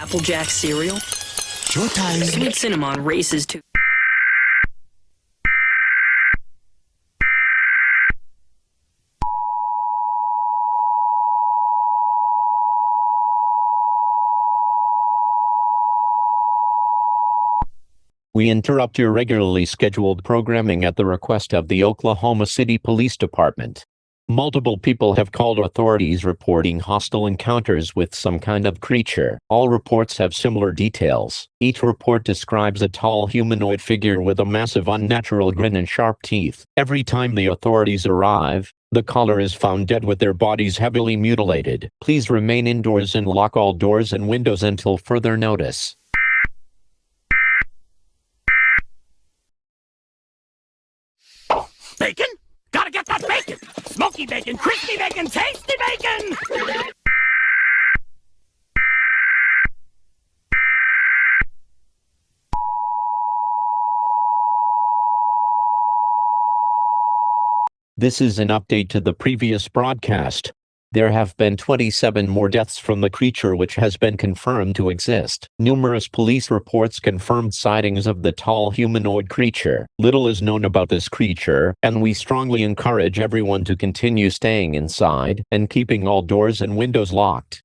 Applejack cereal. Showtime. Sweet cinnamon races to... We interrupt your regularly scheduled programming at the request of the Oklahoma City Police Department. Multiple people have called authorities reporting hostile encounters with some kind of creature. All reports have similar details. Each report describes a tall humanoid figure with a massive unnatural grin and sharp teeth. Every time the authorities arrive, the caller is found dead with their bodies heavily mutilated. Please remain indoors and lock all doors and windows until further notice. Bacon? Gotta get that bacon! Smoky bacon, crispy bacon, tasty bacon! This is an update to the previous broadcast. There have been 27 more deaths from the creature which has been confirmed to exist. Numerous police reports confirmed sightings of the tall humanoid creature. Little is known about this creature, and we strongly encourage everyone to continue staying inside and keeping all doors and windows locked.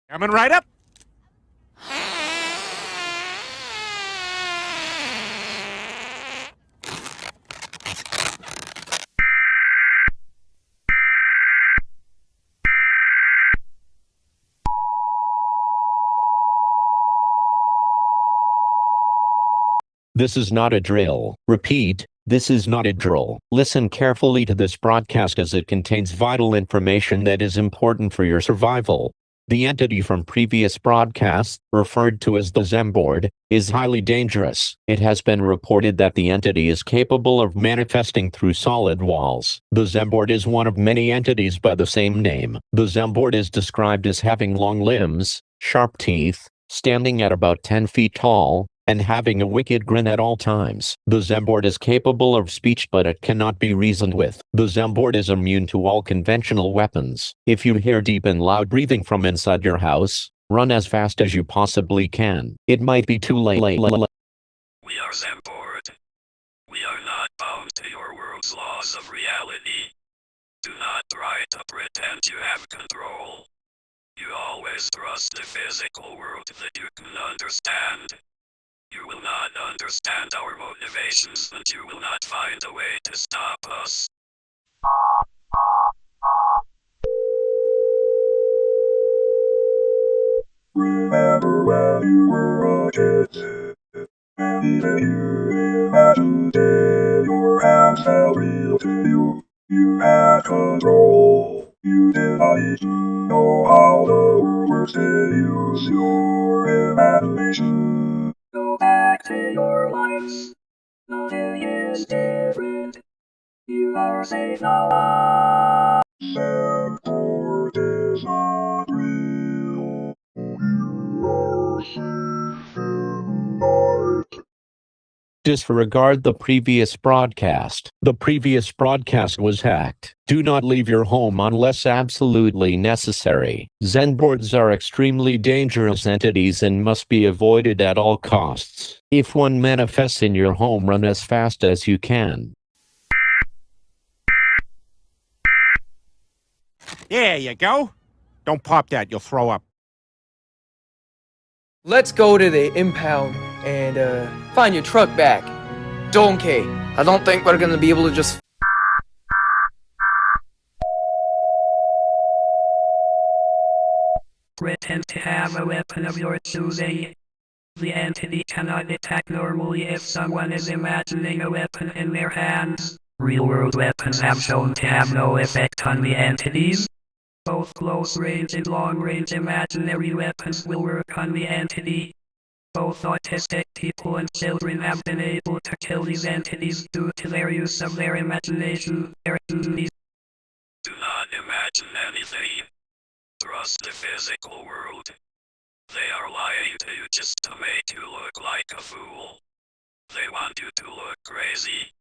Coming right up! This is not a drill. Repeat, this is not a drill. Listen carefully to this broadcast as it contains vital information that is important for your survival. The entity from previous broadcasts, referred to as the Zembord, is highly dangerous. It has been reported that the entity is capable of manifesting through solid walls. The Zembord is one of many entities by the same name. The Zembord is described as having long limbs, sharp teeth, standing at about 10 feet tall, and having a wicked grin at all times. The Zembord is capable of speech, but it cannot be reasoned with. The Zembord is immune to all conventional weapons. If you hear deep and loud breathing from inside your house, run as fast as you possibly can. It might be too late. We are Zembord. We are not bound to your world's laws of reality. Do not try to pretend you have control. You always trust the physical world that you can understand. You will not understand our motivations, and you will not find a way to stop us. Remember when you were a kid, and even you imagined in your hands felt real to you. You had control. You did not even know how the world works to use your imagination. Go back to your lives. Nothing is different. You are safe now. Zembord is not real. You are safe in light. Disregard the previous broadcast. The previous broadcast was hacked. Do not leave your home unless absolutely necessary. Zenboards are extremely dangerous entities and must be avoided at all costs. If one manifests in your home, run as fast as you can. There you go. Don't pop that, you'll throw up. Let's go to the impound and find your truck back. Donkey, I don't think we're gonna be able to just... Pretend to have a weapon of your choosing. The entity cannot attack normally if someone is imagining a weapon in their hands. Real-world weapons have shown to have no effect on the entities. Both close-range and long-range imaginary weapons will work on the entity. Both autistic people and children have been able to kill these entities due to their use of their imagination. Do not imagine anything. Trust the physical world. They are lying to you just to make you look like a fool. They want you to look crazy.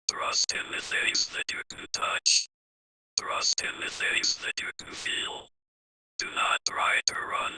Trust in the things that you can touch. Trust in the things that you can feel. Do not try to run